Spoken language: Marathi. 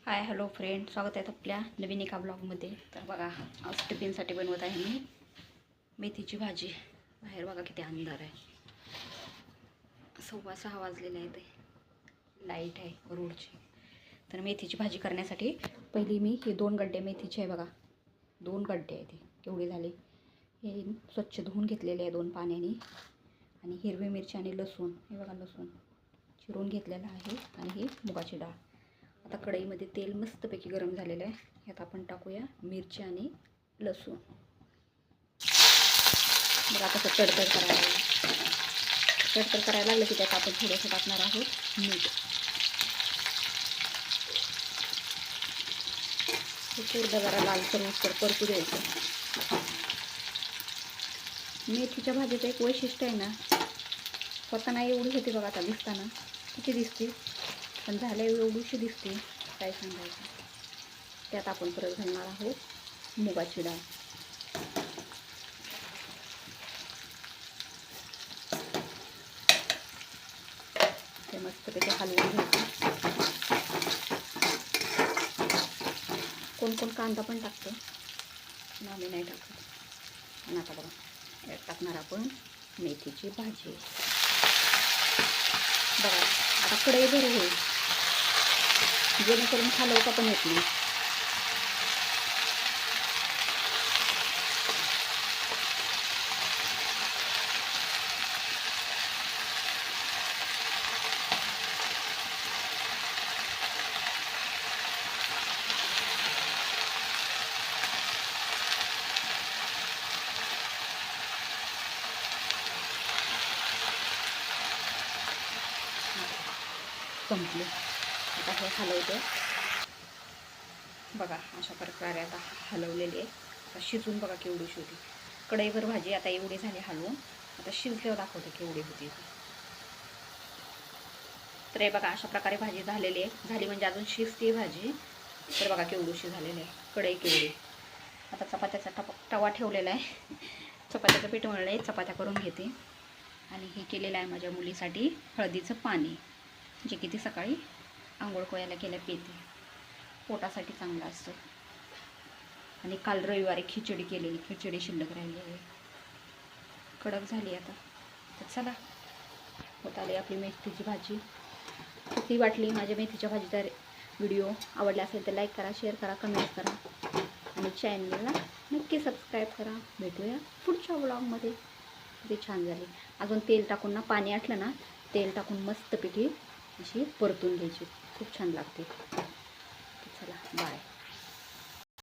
हाय हॅलो फ्रेंड, स्वागत आहे आपल्या नवीन एका ब्लॉगमध्ये. तर बघा, आज टिफिनसाठी बनवत आहे मी मेथीची भाजी. बाहेर बघा किती अंधार आहे, 6:15 वाजलेले आहे. ते लाईट आहे रोडची. तर मेथीची भाजी करण्यासाठी पहिली मी हे 2 गड्डे मेथीचे आहे बघा, 2 गड्डे आहे ते केवढे झाले. हे स्वच्छ धुवून घेतलेले आहे 2 पाण्याने. आणि हिरवी मिरची आणि लसूण, हे बघा लसूण चिरून घेतलेलं आहे. आणि ही मुगाची डाळ. आता कढईमध्ये तेल मस्तपैकी गरम झालेलं आहे. ह्यात आपण टाकूया मिरची आणि लसूण. बघा आता तडतड करायला लागलं की त्यात आपण थोडंसं टाकणार आहोत मीठ. पूर्ण जरा लालसर मस्त परतू द्यायचं. मेथीच्या भाजीचं एक वैशिष्ट्य आहे ना, स्वतः एवढी होती बघा, आता दिसताना किती दिसते, पण झाल्या एवढीशी दिसते, काय सांगायचं. त्यात आपण परत घालणार आहोत मुगाची डाळ. ते मस्तपैकी हलवून घ्यायचं. कोण कोण कांदा पण टाकतं, पण आम्ही नाही टाकत. आणि आता बघा यात टाकणार आपण मेथीची भाजी. बघा आता कढई भर होईल, जेणेकरून हलवता पण येत नाही. संपले. आता हे हलवते बघा, अशा प्रकारे आता हलवलेली आहे. आता शिजून बघा केवढीशी होती. कढईभर भाजी आता एवढी झाली हलवून. आता शिजल्यावर दाखवते केवढी होती. तर हे बघा अशा प्रकारे भाजी झालेली आहे. झाली म्हणजे अजून शिजते भाजी. तर बघा केवढीशी झालेली आहे, कढई केवढी. आता चपात्याचा तवा ठेवलेला आहे. चपात्याचं पीठ मळलं आहे, चपात्या करून घेते. आणि हे केलेलं आहे माझ्या मुलीसाठी हळदीचं पाणी, जे की ती सकाळी आंघोळ कोयाला केल्या पिते. पोटासाठी चांगलं असतं. आणि काल रविवारी खिचडी केलेली, खिचडी शिल्लक राहिली आहे, कडक झाली आता. तर चला, होत आली आपली मेथीची भाजी. किती वाटली माझ्या मेथीच्या भाजीचा व्हिडिओ आवडला असेल तर लाईक करा, शेअर करा, कमेंट करा. आणि चॅनलला नक्की सबस्क्राईब करा. भेटूया पुढच्या व्लॉगमध्ये. किती छान झाली. अजून तेल टाकून ना, पाणी आटलं ना, तेल टाकून मस्तपैकी अशी परतून घ्यायची. खूप छान लागते.